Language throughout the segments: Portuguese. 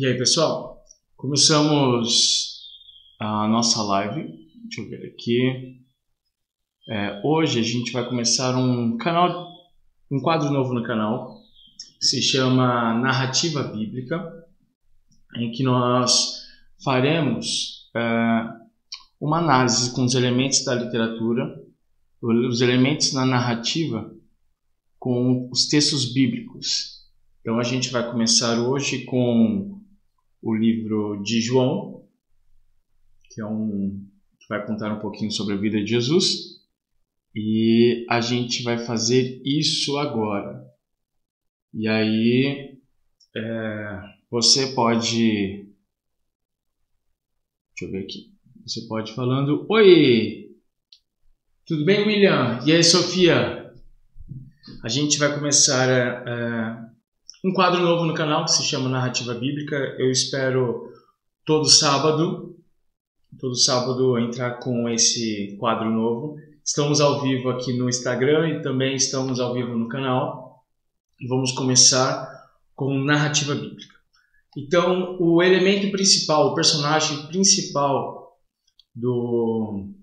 E aí, pessoal? Começamos a nossa live. Deixa eu ver aqui. Hoje a gente vai começar um quadro novo no canal, que se chama Narrativa Bíblica, em que nós faremos uma análise com os elementos da literatura, os elementos da narrativa com os textos bíblicos. Então a gente vai começar hoje com o livro de João, que vai contar um pouquinho sobre a vida de Jesus, e a gente vai fazer isso agora. E aí você pode, deixa eu ver aqui, você pode ir falando: oi, tudo bem, William? E aí, Sofia? A gente vai começar um quadro novo no canal que se chama Narrativa Bíblica. Eu espero todo sábado entrar com esse quadro novo. Estamos ao vivo aqui no Instagram e também estamos ao vivo no canal. E vamos começar com Narrativa Bíblica. Então, o elemento principal, o personagem principal do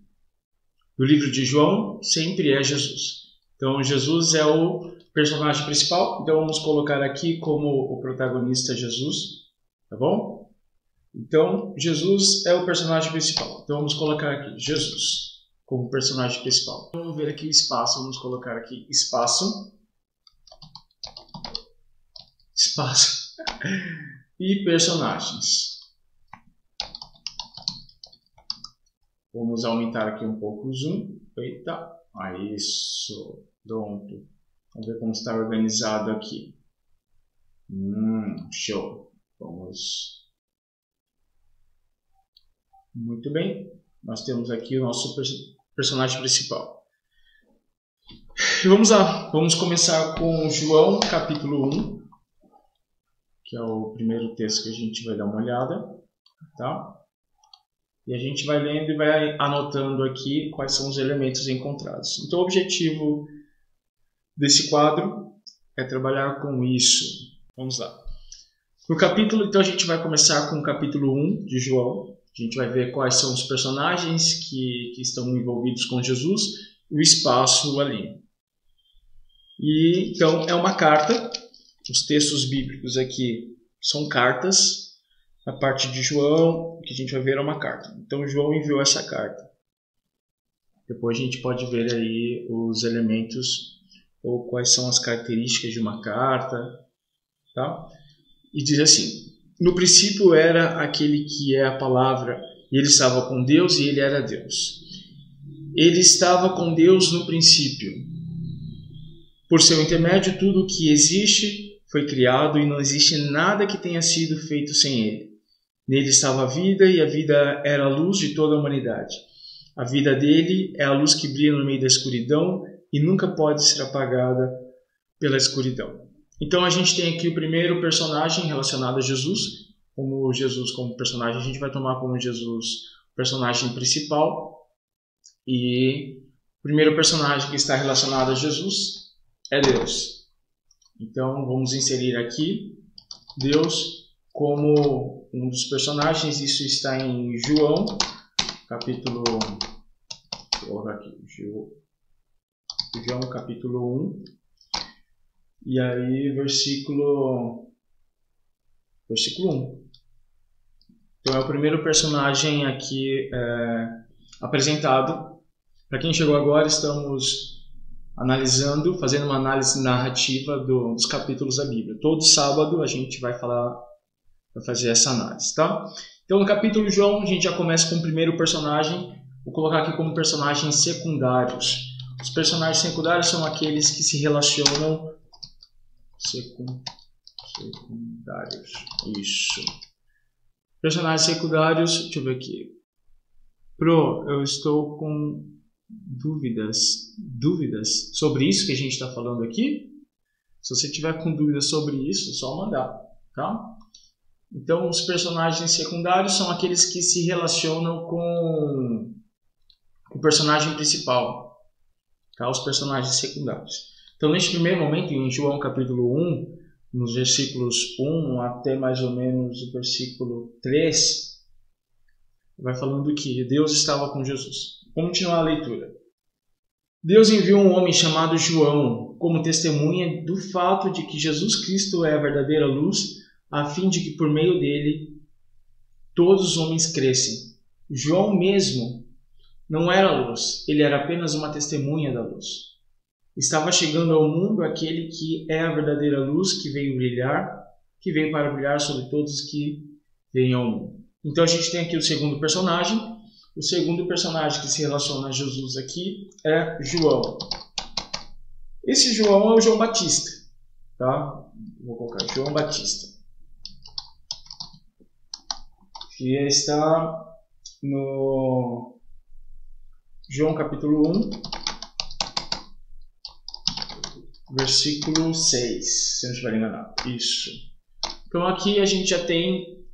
livro de João sempre é Jesus. Então, Jesus é o personagem principal, então vamos colocar aqui como o protagonista Jesus, tá bom? Então, Jesus é o personagem principal. Então, vamos colocar aqui Jesus como personagem principal. Vamos ver aqui o espaço, vamos colocar aqui espaço e personagens. Vamos aumentar aqui um pouco o zoom. Eita, isso, pronto. Vamos ver como está organizado aqui. Show. Vamos. Muito bem. Nós temos aqui o nosso personagem principal. Vamos lá. Vamos começar com João, capítulo 1, que é o primeiro texto que a gente vai dar uma olhada, tá? E a gente vai lendo e vai anotando aqui quais são os elementos encontrados. Então, o objetivo desse quadro é trabalhar com isso. Vamos lá. No capítulo, então, a gente vai começar com o capítulo 1 de João. A gente vai ver quais são os personagens que estão envolvidos com Jesus, o espaço ali. E, então, é uma carta. Os textos bíblicos aqui são cartas. A parte de João, que a gente vai ver, é uma carta. Então, João enviou essa carta. Depois a gente pode ver aí os elementos ou quais são as características de uma carta, tá? E diz assim: no princípio era aquele que é a palavra, e ele estava com Deus e ele era Deus. Ele estava com Deus no princípio. Por seu intermédio, tudo o que existe foi criado e não existe nada que tenha sido feito sem ele. Nele estava a vida e a vida era a luz de toda a humanidade. A vida dele é a luz que brilha no meio da escuridão e nunca pode ser apagada pela escuridão. Então a gente tem aqui o primeiro personagem relacionado a Jesus. Como Jesus como personagem, a gente vai tomar como Jesus o personagem principal. E o primeiro personagem que está relacionado a Jesus é Deus. Então vamos inserir aqui Deus como um dos personagens. Isso está em João, capítulo... João, capítulo 1. E aí, versículo 1. Então, é o primeiro personagem aqui apresentado. Para quem chegou agora, estamos fazendo uma análise narrativa dos capítulos da Bíblia. Todo sábado a gente vai fazer essa análise, tá? Então, no capítulo de João, a gente já começa com o primeiro personagem. Vou colocar aqui como personagens secundários. Os personagens secundários são aqueles que se relacionam... Secundários. Isso. Personagens secundários... Deixa eu ver aqui. Eu estou com dúvidas sobre isso que a gente está falando aqui. Se você tiver com dúvidas sobre isso, é só mandar, tá? Então, os personagens secundários são aqueles que se relacionam com o personagem principal, tá? Os personagens secundários. Então, neste primeiro momento, em João capítulo 1, nos versículos 1 até mais ou menos o versículo 3, vai falando que Deus estava com Jesus. Vamos continuar a leitura. Deus enviou um homem chamado João como testemunha do fato de que Jesus Cristo é a verdadeira luz, a fim de que por meio dele todos os homens crescem. João mesmo não era luz, ele era apenas uma testemunha da luz. Estava chegando ao mundo aquele que é a verdadeira luz que veio para brilhar sobre todos que vêm ao mundo. Então a gente tem aqui o segundo personagem. O segundo personagem que se relaciona a Jesus aqui é João. Esse João é o João Batista, tá? Vou colocar João Batista, que está no João capítulo 1, versículo 6, se não estiver enganado. Isso. Então aqui a gente já tem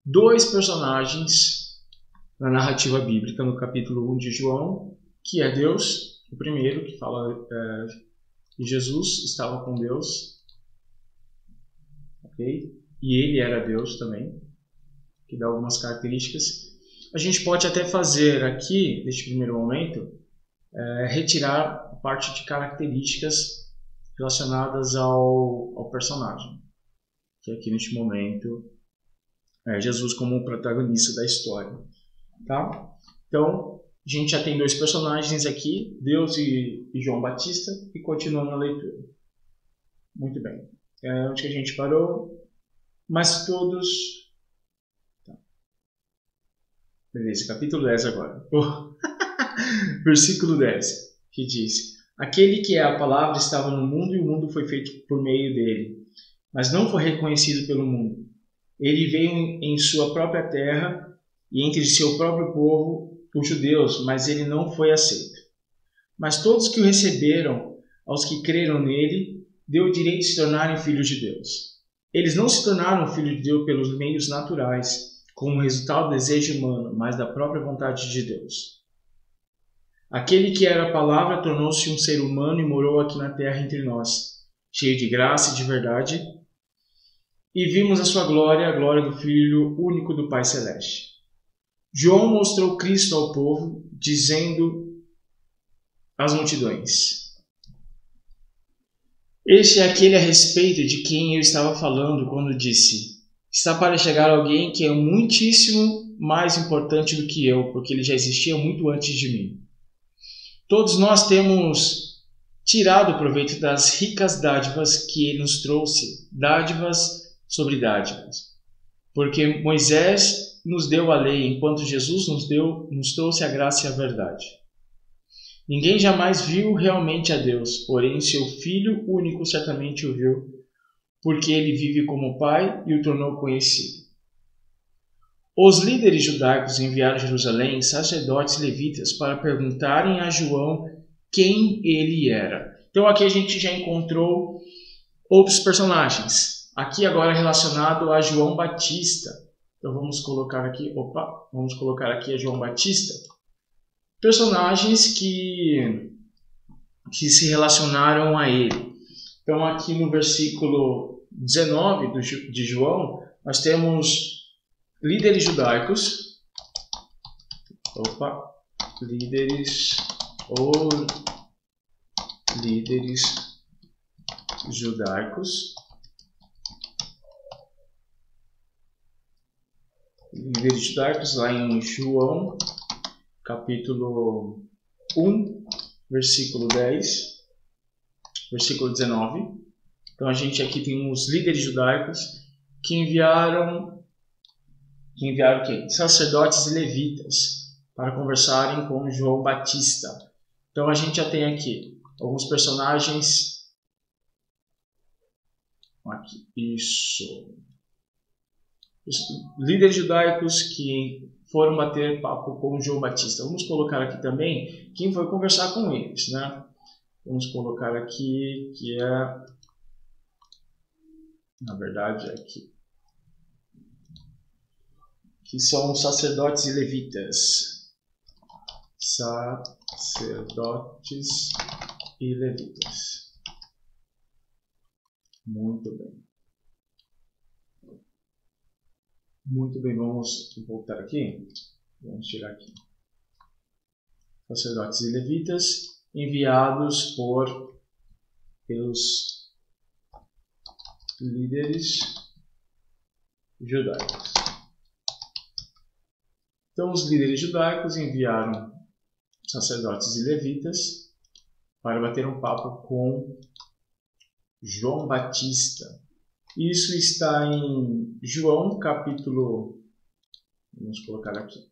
dois personagens na narrativa bíblica, no capítulo 1 de João, que é Deus, o primeiro, que fala que Jesus estava com Deus, ok? E ele era Deus também, que dá algumas características. A gente pode até fazer aqui, neste primeiro momento, retirar a parte de características relacionadas ao personagem, que aqui neste momento é Jesus como o protagonista da história. Tá? Então, a gente já tem dois personagens aqui, Deus e João Batista, e continuando a leitura. Muito bem. Onde que a gente parou? Mas todos... Tá. Beleza, capítulo 10 agora. Versículo 10, que diz: Aquele que é a palavra estava no mundo e o mundo foi feito por meio dele, mas não foi reconhecido pelo mundo. Ele veio em sua própria terra e entre seu próprio povo, os judeus, mas ele não foi aceito. Mas todos que o receberam, aos que creram nele, deu o direito de se tornarem filhos de Deus. Eles não se tornaram filhos de Deus pelos meios naturais, como resultado do desejo humano, mas da própria vontade de Deus. Aquele que era a palavra tornou-se um ser humano e morou aqui na terra entre nós, cheio de graça e de verdade, e vimos a sua glória, a glória do Filho único do Pai Celeste. João mostrou Cristo ao povo, dizendo às multidões: Este é aquele a respeito de quem eu estava falando quando disse: Está para chegar alguém que é muitíssimo mais importante do que eu, porque ele já existia muito antes de mim. Todos nós temos tirado proveito das ricas dádivas que ele nos trouxe, dádivas sobre dádivas. Porque Moisés nos deu a lei, enquanto Jesus nos trouxe a graça e a verdade. Ninguém jamais viu realmente a Deus, porém seu Filho único certamente o viu, porque ele vive como Pai e o tornou conhecido. Os líderes judaicos enviaram a Jerusalém sacerdotes levitas para perguntarem a João quem ele era. Então aqui a gente já encontrou outros personagens. Aqui agora relacionado a João Batista. Então vamos colocar aqui a João Batista. Personagens que se relacionaram a ele. Então aqui no versículo 19 de João, nós temos líderes judaicos. Líderes judaicos. Líderes judaicos lá em João, capítulo 1, versículo 10, versículo 19. Então a gente aqui tem os líderes judaicos que enviaram quem? Sacerdotes e levitas para conversarem com João Batista. Então a gente já tem aqui alguns personagens. Aqui, isso. Os líderes judaicos que foram bater papo com João Batista. Vamos colocar aqui também quem foi conversar com eles, né? Vamos colocar aqui que é, na verdade, aqui, que são sacerdotes e levitas. Sacerdotes e levitas. Muito bem. Muito bem, vamos voltar aqui. Vamos tirar aqui. Sacerdotes e levitas enviados pelos líderes judaicos. Então, os líderes judaicos enviaram sacerdotes e levitas para bater um papo com João Batista. Isso está em João capítulo... Vamos colocar aqui.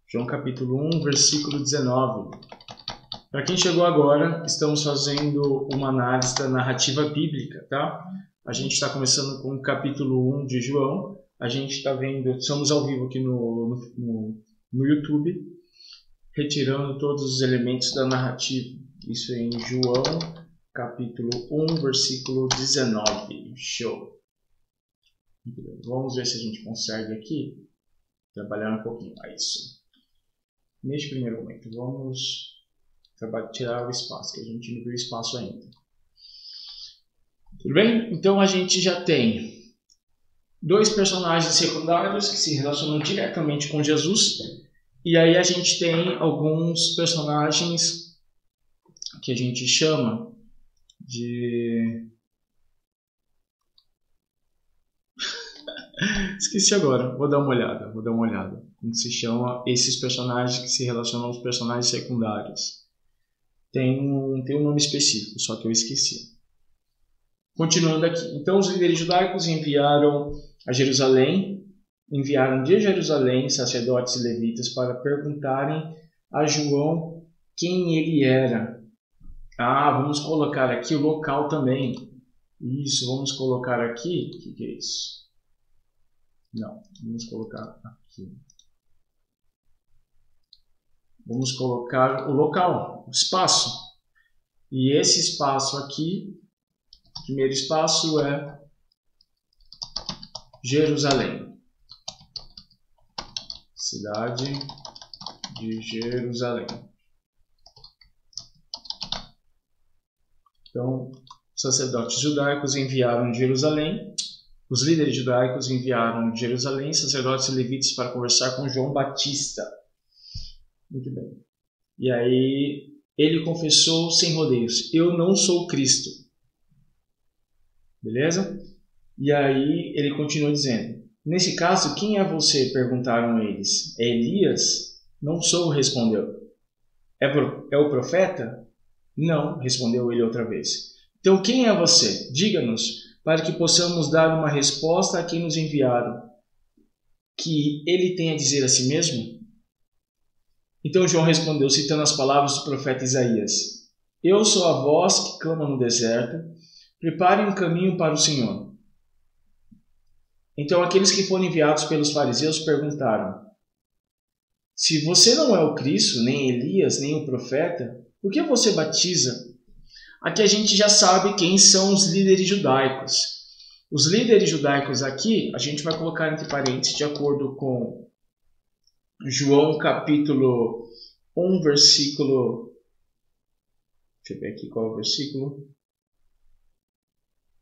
João capítulo 1, versículo 19. Para quem chegou agora, estamos fazendo uma análise da narrativa bíblica, tá? A gente está começando com o capítulo 1 de João. A gente está vendo, estamos ao vivo aqui no YouTube, retirando todos os elementos da narrativa. Isso é em João capítulo 1, versículo 19. Show! Vamos ver se a gente consegue aqui trabalhar um pouquinho mais. Neste primeiro momento, vamos tirar o espaço, que a gente não viu espaço ainda. Tudo bem? Então a gente já tem dois personagens secundários que se relacionam diretamente com Jesus. E aí a gente tem alguns personagens que a gente chama de... Esqueci agora, vou dar uma olhada. Como se chama esses personagens que se relacionam aos personagens secundários. Tem um nome específico, só que eu esqueci. Continuando aqui. Então os líderes judaicos enviaram de Jerusalém sacerdotes e levitas para perguntarem a João quem ele era. Vamos colocar aqui o local também. Isso, vamos colocar aqui. O que é isso? Não, vamos colocar aqui. Vamos colocar o local, o espaço. E esse espaço aqui, o primeiro espaço é Jerusalém. Cidade de Jerusalém. Então, sacerdotes judaicos enviaram de Jerusalém. Os líderes judaicos enviaram de Jerusalém sacerdotes e levitas para conversar com João Batista. Muito bem. E aí ele confessou sem rodeios: eu não sou Cristo. Beleza? E aí ele continuou dizendo: nesse caso, quem é você? Perguntaram eles. É Elias? Não sou, respondeu. É o profeta? Não, respondeu ele outra vez. Então quem é você? Diga-nos, para que possamos dar uma resposta a quem nos enviaram. Que ele tem a dizer a si mesmo? Então João respondeu, citando as palavras do profeta Isaías: eu sou a voz que clama no deserto, preparem um caminho para o Senhor. Então aqueles que foram enviados pelos fariseus perguntaram: se você não é o Cristo, nem Elias, nem o profeta, por que você batiza? Aqui a gente já sabe quem são os líderes judaicos. Os líderes judaicos aqui, a gente vai colocar entre parênteses, de acordo com João capítulo 1, versículo... Deixa eu ver aqui qual é o versículo.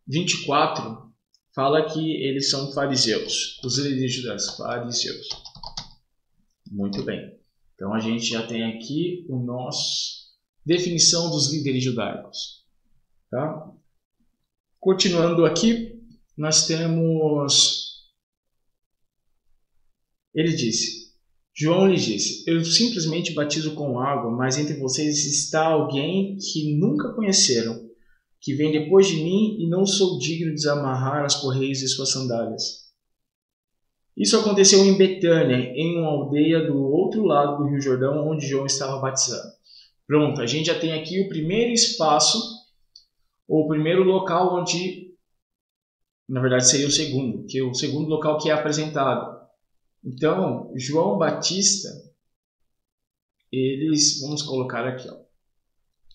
24, fala que eles são fariseus. Os líderes judaicos, fariseus. Muito bem. Então a gente já tem aqui o nosso... definição dos líderes judaicos. Tá? Continuando aqui, nós temos... João lhe disse: eu simplesmente batizo com água, mas entre vocês está alguém que nunca conheceram, que vem depois de mim e não sou digno de desamarrar as correias de suas sandálias. Isso aconteceu em Betânia, em uma aldeia do outro lado do Rio Jordão, onde João estava batizando. Pronto, a gente já tem aqui o primeiro espaço, ou o primeiro local onde, na verdade seria o segundo, que é o segundo local que é apresentado. Então, João Batista, vamos colocar aqui, ó.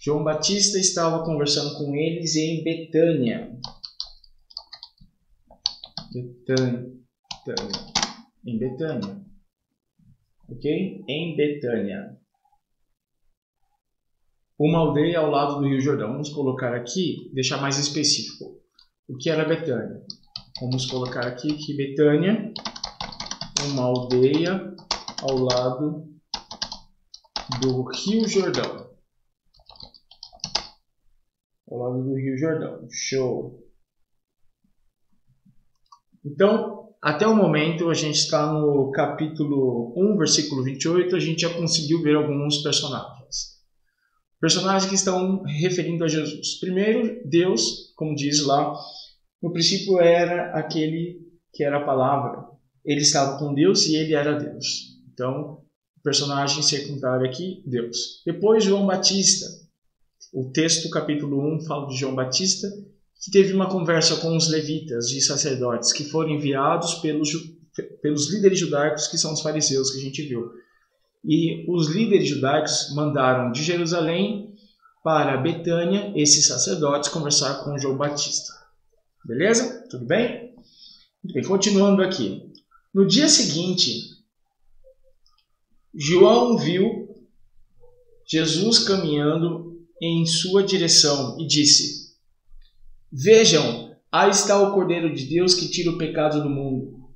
João Batista estava conversando com eles em Betânia. Em Betânia. Ok? Em Betânia. uma aldeia ao lado do Rio Jordão. Vamos colocar aqui, deixar mais específico. O que era Betânia? Vamos colocar aqui que Betânia, uma aldeia ao lado do Rio Jordão. Ao lado do Rio Jordão. Show! Então, até o momento, a gente está no capítulo 1, versículo 28, a gente já conseguiu ver alguns personagens. Personagens que estão referindo a Jesus. Primeiro, Deus, como diz lá, no princípio era aquele que era a palavra. Ele estava com Deus e ele era Deus. Então, personagem secundário aqui, Deus. Depois, João Batista. O texto, capítulo 1, fala de João Batista, que teve uma conversa com os levitas e sacerdotes que foram enviados pelos líderes judaicos, que são os fariseus, que a gente viu. E os líderes judaicos mandaram de Jerusalém para Betânia esses sacerdotes conversar com João Batista. Beleza? Tudo bem? Muito bem, continuando aqui. No dia seguinte, João viu Jesus caminhando em sua direção e disse: Vejam, aí está o Cordeiro de Deus que tira o pecado do mundo.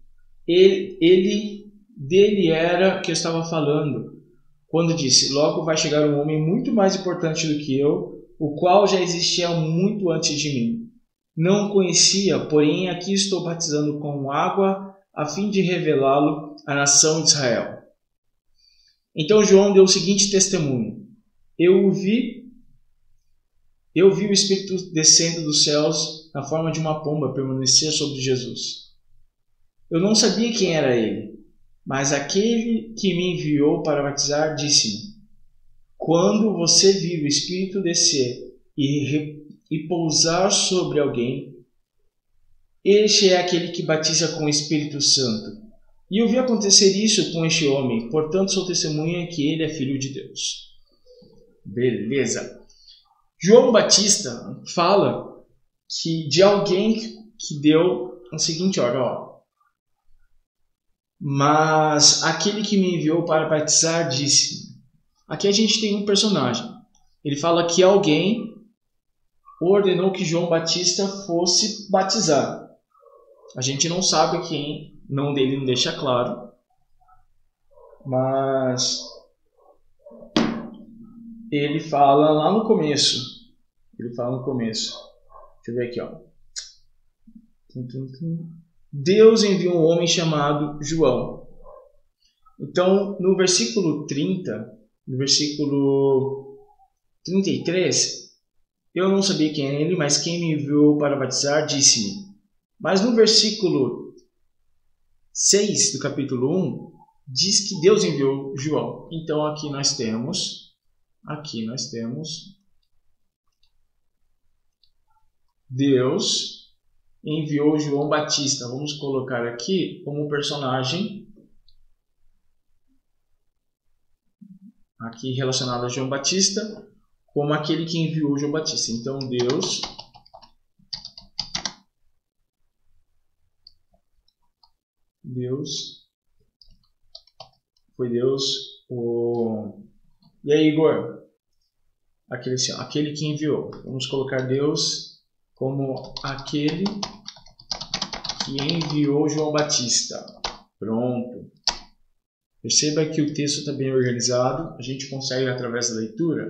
Dele era que eu estava falando, quando disse: Logo vai chegar um homem muito mais importante do que eu, o qual já existia muito antes de mim. Não o conhecia, porém aqui estou batizando com água, a fim de revelá-lo à nação de Israel. Então João deu o seguinte testemunho: Eu vi o Espírito descendo dos céus na forma de uma pomba permanecer sobre Jesus. Eu não sabia quem era ele, mas aquele que me enviou para batizar disse-me: Quando você vir o Espírito descer e pousar sobre alguém, este é aquele que batiza com o Espírito Santo. E eu vi acontecer isso com este homem, portanto sou testemunha que ele é filho de Deus. Beleza. João Batista fala de alguém que deu a seguinte ordem: Mas aquele que me enviou para batizar disse. Aqui a gente tem um personagem. Ele fala que alguém ordenou que João Batista fosse batizar. A gente não sabe quem, não dele não deixa claro. Mas ele fala lá no começo. Deixa eu ver aqui, Deus enviou um homem chamado João. Então, no versículo 30, no versículo 33, eu não sabia quem era ele, mas quem me enviou para batizar disse-me. Mas no versículo 6 do capítulo 1, diz que Deus enviou João. Então, aqui nós temos Deus enviou João Batista. Vamos colocar aqui como personagem aqui relacionado a João Batista, como aquele que enviou João Batista. Então Deus foi Deus E aí, Igor? Aquele que enviou. Vamos colocar Deus como aquele que enviou João Batista. Pronto. Perceba que o texto está bem organizado. A gente consegue, através da leitura,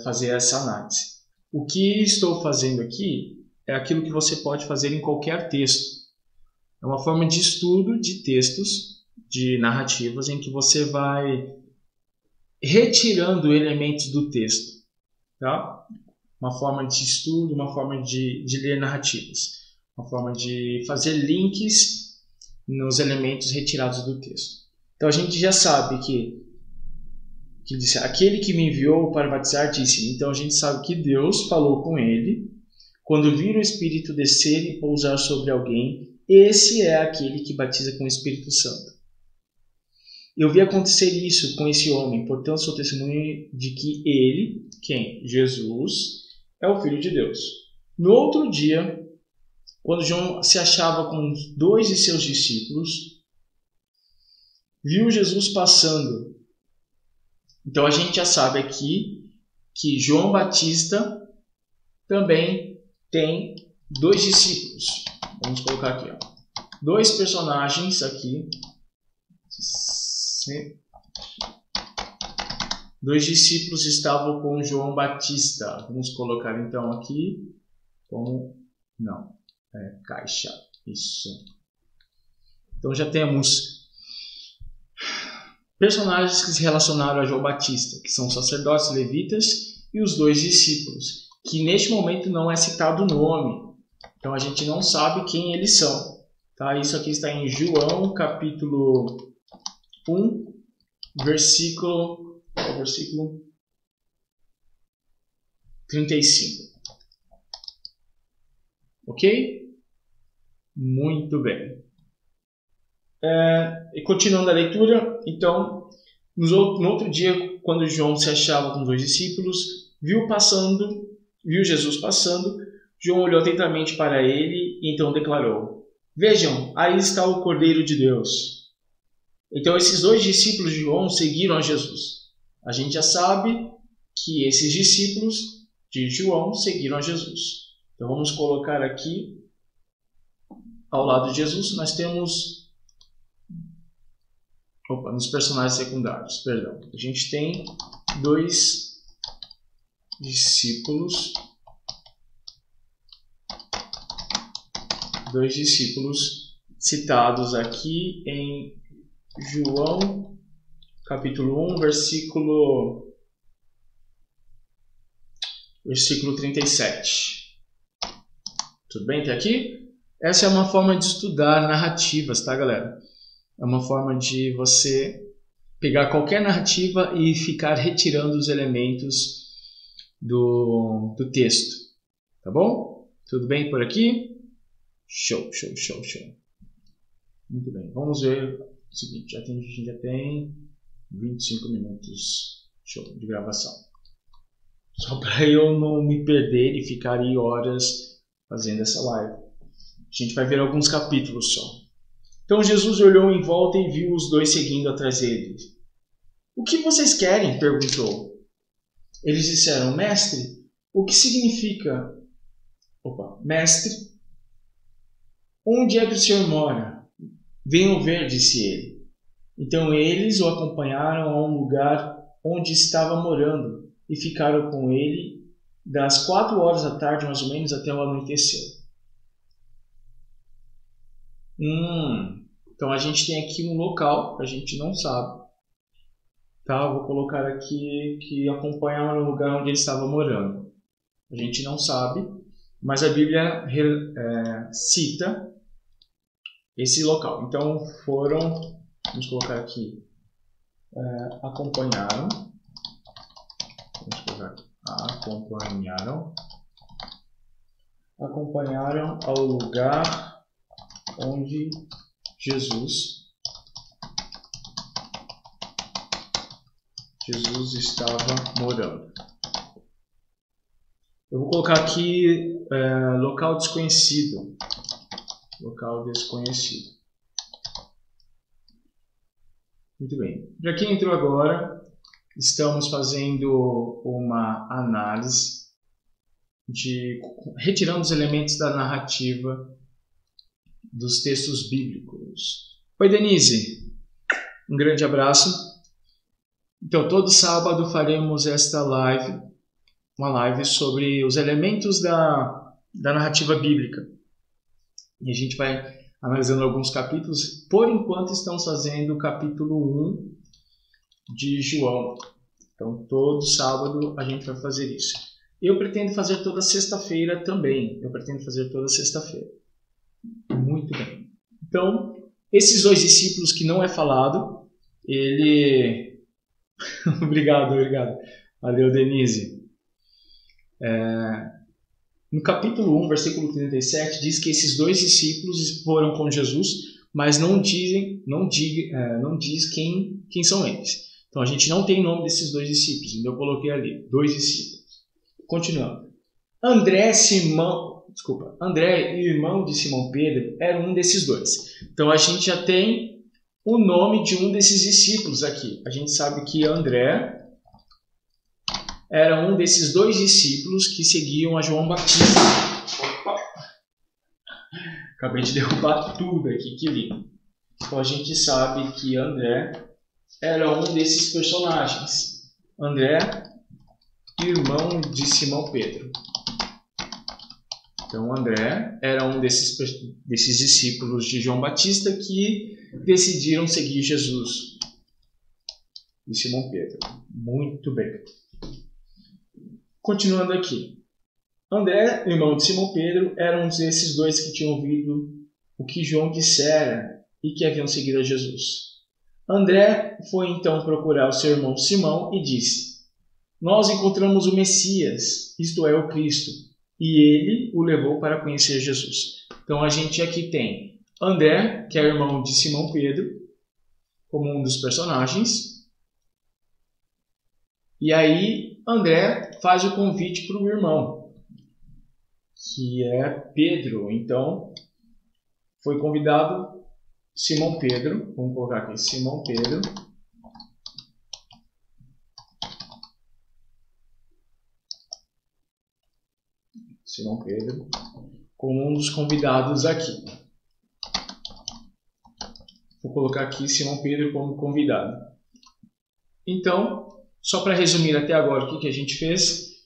fazer essa análise. O que estou fazendo aqui é aquilo que você pode fazer em qualquer texto. É uma forma de estudo de textos, de narrativas, em que você vai retirando elementos do texto. Tá? Uma forma de estudo, uma forma de ler narrativas. Uma forma de fazer links nos elementos retirados do texto. Então a gente já sabe que disse, aquele que me enviou para batizar disse. Então a gente sabe que Deus falou com ele. Quando vir o Espírito descer e pousar sobre alguém, esse é aquele que batiza com o Espírito Santo. Eu vi acontecer isso com esse homem, portanto sou testemunha de que ele, quem? Jesus, é o Filho de Deus. No outro dia, quando João se achava com 2 de seus discípulos, viu Jesus passando. Então a gente já sabe aqui que João Batista também tem 2 discípulos. Vamos colocar aqui, ó. 2 personagens aqui. 2 discípulos estavam com João Batista. Vamos colocar então aqui como... Não, caixa. Isso. Então já temos personagens que se relacionaram a João Batista, que são sacerdotes levitas, e os 2 discípulos, que neste momento não é citado o nome. Então a gente não sabe quem eles são. Tá? Isso aqui está em João capítulo 1, versículo 35. Ok? Muito bem. E continuando a leitura, então, no outro dia, quando João se achava com 2 discípulos, viu Jesus passando, João olhou atentamente para ele e então declarou: Vejam, aí está o Cordeiro de Deus. Então esses 2 discípulos de João seguiram a Jesus. A gente já sabe que esses discípulos de João seguiram a Jesus. Então vamos colocar aqui, ao lado de Jesus, nós temos... nos personagens secundários, perdão. A gente tem 2 discípulos. 2 discípulos citados aqui em João capítulo 1, versículo 37. Tudo bem até aqui? Essa é uma forma de estudar narrativas, tá, galera? É uma forma de você pegar qualquer narrativa e ficar retirando os elementos do texto. Tá bom? Tudo bem por aqui? Show. Muito bem. Vamos ver o seguinte. A gente já tem 25 minutos de gravação. Só para eu não me perder e ficar aí horas fazendo essa live. A gente vai ver alguns capítulos só. Então Jesus olhou em volta e viu os 2 seguindo atrás dele. O que vocês querem? Perguntou. Eles disseram: Mestre, o que significa? Mestre, onde é que o Senhor mora? Venham ver, disse ele. Então eles o acompanharam a um lugar onde estava morando e ficaram com ele das 4 horas da tarde, mais ou menos, até o anoitecer. Então a gente tem aqui um local que a gente não sabe. Tá? Vou colocar aqui que acompanharam o lugar onde ele estava morando. A gente não sabe, mas a Bíblia cita esse local. Então foram, vamos colocar aqui, acompanharam. Vamos colocar aqui, acompanharam ao lugar onde Jesus estava morando. Eu vou colocar aqui local desconhecido. Local desconhecido. Muito bem. Para quem entrou agora, estamos fazendo uma análise retirando os elementos da narrativa dos textos bíblicos. Oi, Denise. Um grande abraço. Então, todo sábado faremos esta live, uma live sobre os elementos da narrativa bíblica. E a gente vai analisando alguns capítulos. Por enquanto, estamos fazendo o capítulo 1 de João. Então, todo sábado a gente vai fazer isso. Eu pretendo fazer toda sexta-feira também. Muito bem. Então, esses 2 discípulos que não é falado, ele... Obrigado. Valeu, Denise. No capítulo 1, versículo 37, diz que esses 2 discípulos foram com Jesus, mas não diz quem são eles. Então a gente não tem nome desses 2 discípulos, então eu coloquei ali, 2 discípulos. Continuando. André, irmão de Simão Pedro, era um desses 2. Então a gente já tem o nome de um desses discípulos aqui. A gente sabe que André era um desses 2 discípulos que seguiam a João Batista. Opa! Acabei de derrubar tudo aqui, que lindo. Então a gente sabe que André era um desses personagens. André, irmão de Simão Pedro. Então André era um desses discípulos de João Batista que decidiram seguir Jesus. De Simão Pedro. Muito bem. Continuando aqui. André, irmão de Simão Pedro, era um desses 2 que tinham ouvido o que João dissera e que haviam seguido a Jesus. André foi então procurar o seu irmão Simão e disse: Nós encontramos o Messias, isto é, o Cristo, e ele o levou para conhecer Jesus. Então a gente aqui tem André, que é irmão de Simão Pedro, como um dos personagens. E aí André faz o convite para o irmão, que é Pedro. Então foi convidado Simão Pedro, vamos colocar aqui Simão Pedro, como um dos convidados aqui. Vou colocar aqui Simão Pedro como convidado. Então, só para resumir até agora o que a gente fez,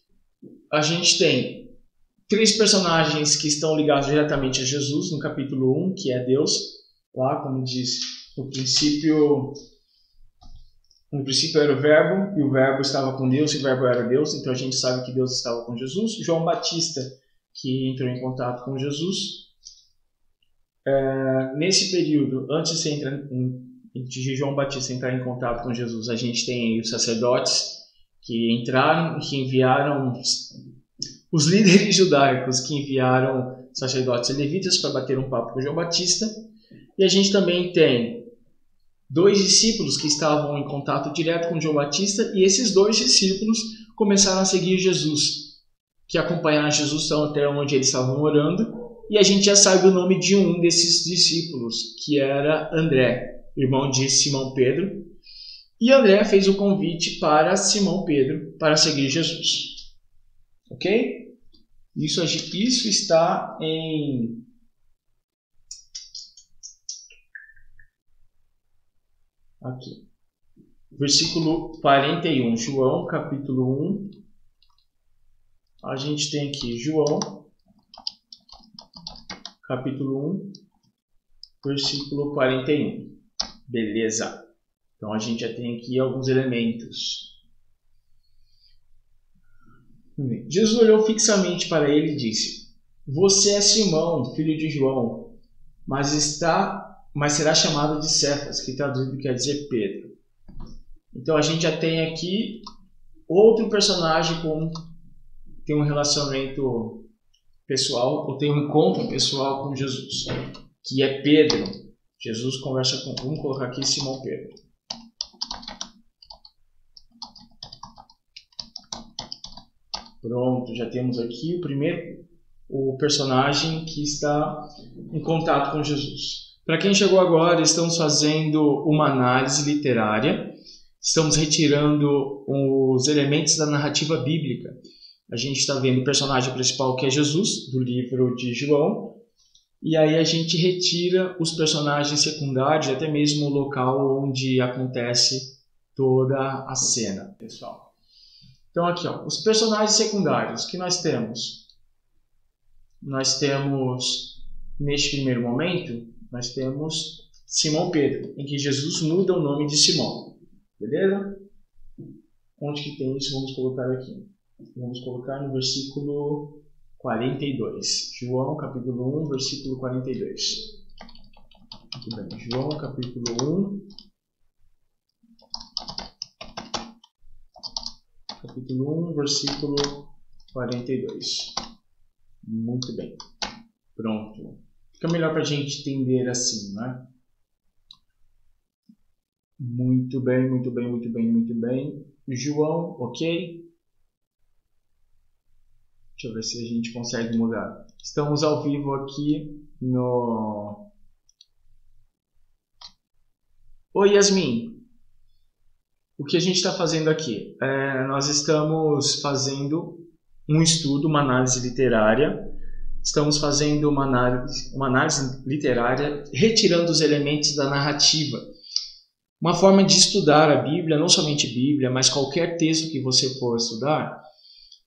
a gente tem 3 personagens que estão ligados diretamente a Jesus, no capítulo 1, que é Deus. Lá, como diz, no princípio era o Verbo, e o Verbo estava com Deus, e o Verbo era Deus, então a gente sabe que Deus estava com Jesus. João Batista, que entrou em contato com Jesus. Nesse período, antes de João Batista entrar em contato com Jesus, a gente tem aí os sacerdotes que entraram, que enviaram os líderes judaicos que enviaram sacerdotes e levitas para bater um papo com João Batista. E a gente também tem 2 discípulos que estavam em contato direto com João Batista, e esses 2 discípulos começaram a seguir Jesus, que acompanharam Jesus até onde eles estavam morando, e a gente já sabe o nome de um desses discípulos, que era André, irmão de Simão Pedro, e André fez o convite para Simão Pedro para seguir Jesus. Ok? Isso está em aqui, versículo 41, João capítulo 1, a gente tem aqui João capítulo 1, versículo 41, beleza, então a gente já tem aqui alguns elementos. Jesus olhou fixamente para ele e disse: Você é Simão, filho de João, mas será chamado de Cefas, que traduzido quer dizer Pedro. Então a gente já tem aqui outro personagem tem um relacionamento pessoal, ou tem um encontro pessoal com Jesus, que é Pedro. Jesus conversa com, vamos colocar aqui Simão Pedro. Pronto, já temos aqui o personagem que está em contato com Jesus. Para quem chegou agora, estamos fazendo uma análise literária, estamos retirando os elementos da narrativa bíblica. A gente está vendo o personagem principal, que é Jesus, do livro de João, e aí a gente retira os personagens secundários, até mesmo o local onde acontece toda a cena, pessoal. Então aqui, os personagens secundários que nós temos. Nós temos, neste primeiro momento, nós temos Simão Pedro, em que Jesus muda o nome de Simão. Beleza? Onde que tem isso? Vamos colocar aqui. Vamos colocar no versículo 42. João, capítulo 1, versículo 42. Muito bem. João, capítulo 1. Capítulo 1, versículo 42. Muito bem. Pronto. Fica melhor para a gente entender assim, né? Muito bem, muito bem, muito bem, muito bem. João, ok? Deixa eu ver se a gente consegue mudar. Estamos ao vivo aqui no... Oi, Yasmin. o que a gente está fazendo aqui? Nós estamos fazendo um estudo, uma análise literária. Estamos fazendo uma análise literária, retirando os elementos da narrativa. Uma forma de estudar a Bíblia, não somente Bíblia, mas qualquer texto que você for estudar,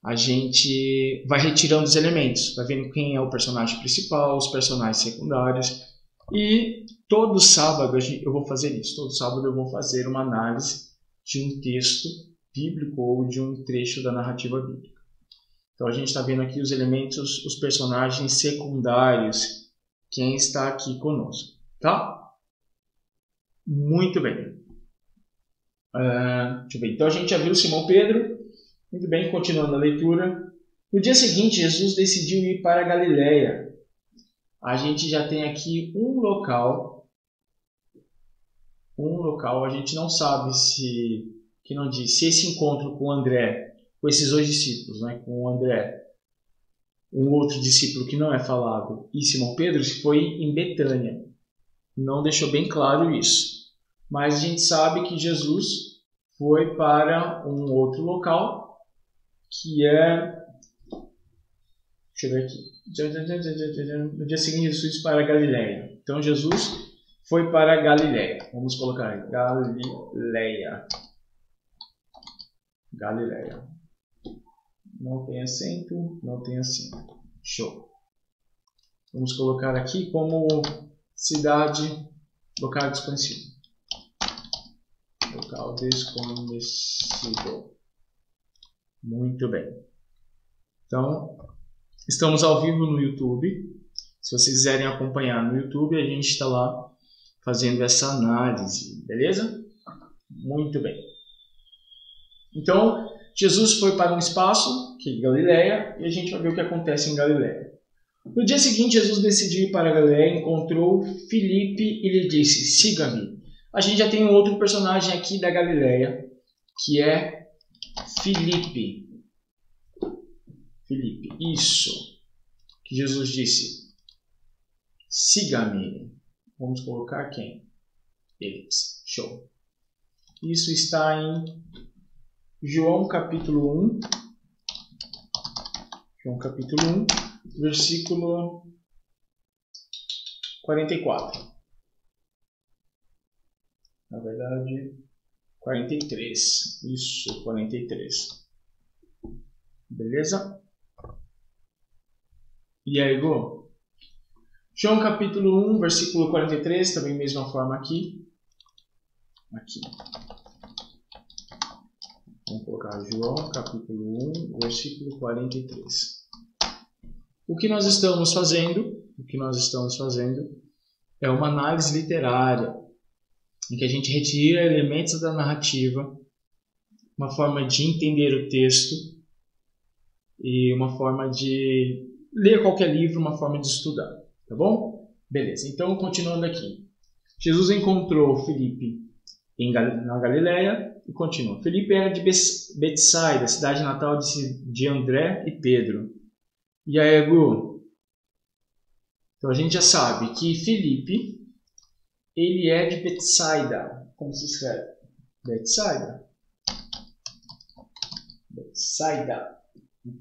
a gente vai retirando os elementos, vai vendo quem é o personagem principal, os personagens secundários. E todo sábado eu vou fazer isso. Todo sábado eu vou fazer uma análise de um texto bíblico ou de um trecho da narrativa bíblica. Então a gente está vendo aqui os elementos, os personagens secundários, quem está aqui conosco, tá? Muito bem. Deixa eu ver. Então a gente já viu Simão Pedro. Muito bem, continuando a leitura. No dia seguinte, Jesus decidiu ir para a Galileia. A gente já tem aqui um local, a gente não sabe se esse encontro com André, com esses dois discípulos, né, com André, um outro discípulo que não é falado, e Simão Pedro, foi em Betânia. Não deixou bem claro isso. Mas a gente sabe que Jesus foi para um outro local, que é... Deixa eu ver aqui. No dia seguinte, Jesus foi para a Galileia. Então, Jesus foi para a Galileia. Vamos colocar aí. Galileia. Não tem acento, não tem acento. Show. Vamos colocar aqui como cidade, local desconhecido. Local desconhecido. Muito bem. Então, estamos ao vivo no YouTube. Se vocês quiserem acompanhar no YouTube, a gente está lá fazendo essa análise, beleza? Muito bem. Então, Jesus foi para um espaço, que é Galileia, e a gente vai ver o que acontece em Galileia. No dia seguinte, Jesus decidiu ir para a Galileia, encontrou Filipe e lhe disse, siga-me. A gente já tem um outro personagem aqui da Galileia, que é Filipe. Isso. Que Jesus disse, siga-me. Vamos colocar quem? Eles. Show. Isso está em João capítulo 1. João capítulo 1, versículo 44. Na verdade, 43. Isso, 43. Beleza? E aí, Gu? João capítulo 1, versículo 43, também mesma forma aqui. Vamos colocar João capítulo 1, versículo 43. O que nós estamos fazendo é uma análise literária, em que a gente retira elementos da narrativa, uma forma de entender o texto e uma forma de ler qualquer livro, uma forma de estudar, tá bom? Beleza, então continuando aqui. Jesus encontrou Filipe na Galileia e continua. Filipe era de Betsaida, cidade natal de André e Pedro. E aí, Gu? Então a gente já sabe que Filipe, ele é de Betsaida. Como se escreve? Betsaida.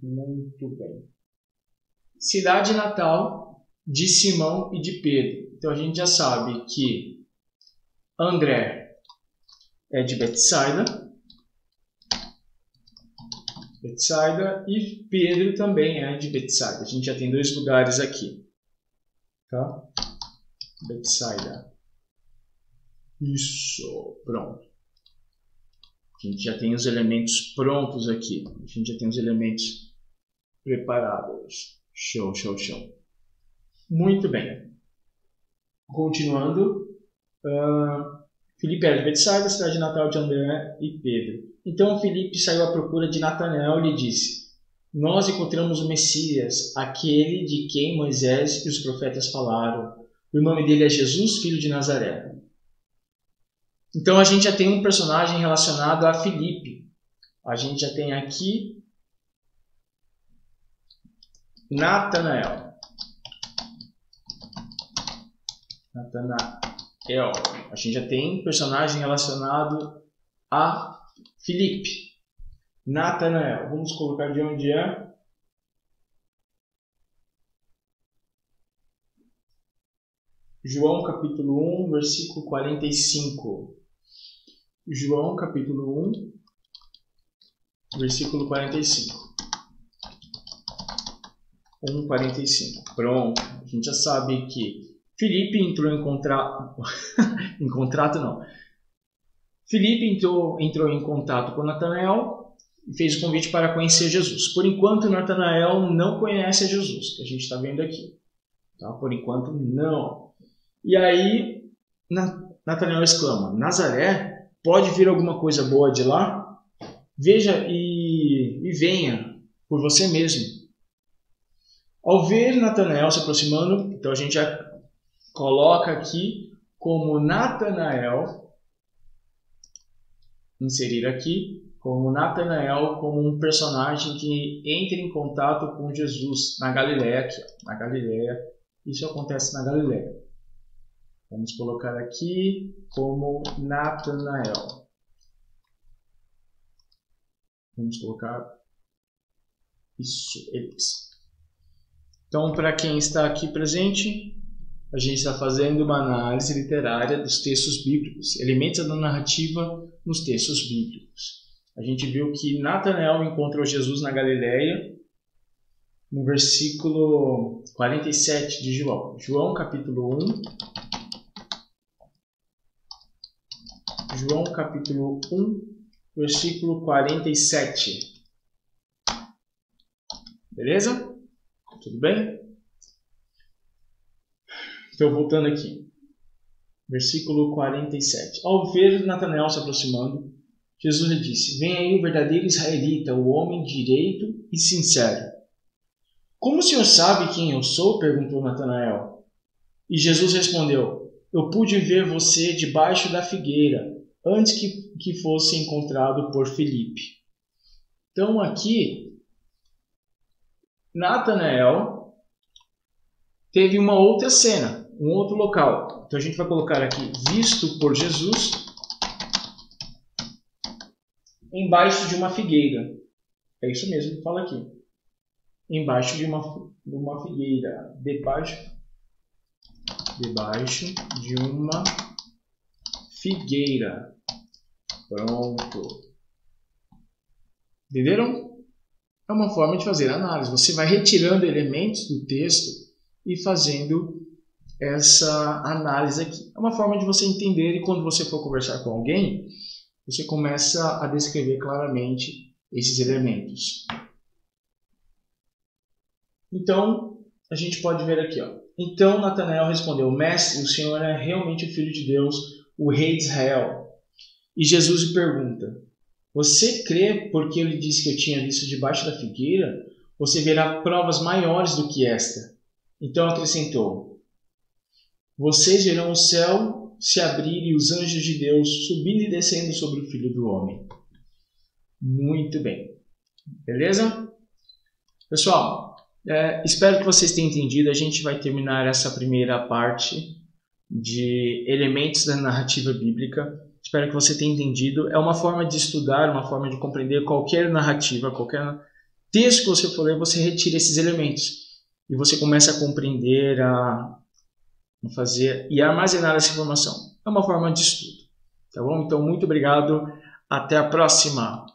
Muito bem. Cidade natal de Simão e de Pedro. Então a gente já sabe que André é de Betsaida e Pedro também é de Betsaida. A gente já tem dois lugares aqui. Tá? Betsaida. Isso, pronto. A gente já tem os elementos prontos aqui. A gente já tem os elementos preparados. Show. Muito bem. Continuando. Filipe era de Betsaida, cidade natal de André e Pedro. Então Filipe saiu à procura de Natanael e lhe disse: Nós encontramos o Messias, aquele de quem Moisés e os profetas falaram. O nome dele é Jesus, filho de Nazaré. Então a gente já tem um personagem relacionado a Filipe. A gente já tem aqui Natanael. A gente já tem um personagem relacionado a Filipe, Natanael. Vamos colocar de onde é. João capítulo 1, versículo 45. João capítulo 1, versículo 45. 1:45. Pronto. A gente já sabe que Filipe entrou em contrato. em contrato não. Filipe entrou em contato com Natanael e fez o convite para conhecer Jesus. Por enquanto, Natanael não conhece a Jesus, que a gente está vendo aqui. Tá? Por enquanto, não. E aí, Natanael exclama: Nazaré? Pode vir alguma coisa boa de lá? Veja e venha por você mesmo. Ao ver Natanael se aproximando, então a gente já coloca aqui como Natanael, inserir aqui, como Natanael como um personagem que entra em contato com Jesus na Galileia, aqui, na Galileia. Isso acontece na Galileia. Vamos colocar aqui como Natanael. Vamos colocar isso, eles. Então, para quem está aqui presente, a gente está fazendo uma análise literária dos textos bíblicos, elementos da narrativa nos textos bíblicos. A gente viu que Natanael encontrou Jesus na Galileia, no versículo 47 de João. João capítulo 1. João capítulo 1, versículo 47. Beleza? Tudo bem? Então, voltando aqui. Versículo 47. Ao ver Natanael se aproximando, Jesus lhe disse: Vem aí o verdadeiro israelita, o homem direito e sincero. Como o senhor sabe quem eu sou? Perguntou Natanael. E Jesus respondeu: Eu pude ver você debaixo da figueira, antes que fosse encontrado por Filipe. Então aqui, Natanael teve uma outra cena, um outro local. Então a gente vai colocar aqui, visto por Jesus, embaixo de uma figueira. É isso mesmo que fala aqui. Embaixo de uma figueira. Debaixo de uma figueira. Pronto. Entenderam? É uma forma de fazer análise. Você vai retirando elementos do texto e fazendo essa análise aqui. É uma forma de você entender, e quando você for conversar com alguém, você começa a descrever claramente esses elementos. Então, a gente pode ver aqui, ó. Então Natanael respondeu: Mestre, o Senhor é realmente o Filho de Deus, o Rei de Israel. E Jesus lhe pergunta: Você crê porque eu lhe disse que eu tinha visto debaixo da figueira? Você verá provas maiores do que esta. Então acrescentou: Vocês verão o céu se abrir e os anjos de Deus subindo e descendo sobre o Filho do Homem. Muito bem. Beleza? Pessoal, espero que vocês tenham entendido. A gente vai terminar essa primeira parte de elementos da narrativa bíblica. Espero que você tenha entendido. É uma forma de estudar, uma forma de compreender qualquer narrativa, qualquer texto que você for ler, você retira esses elementos. E você começa a compreender, a fazer e armazenar essa informação. É uma forma de estudo. Tá bom? Então, muito obrigado. Até a próxima.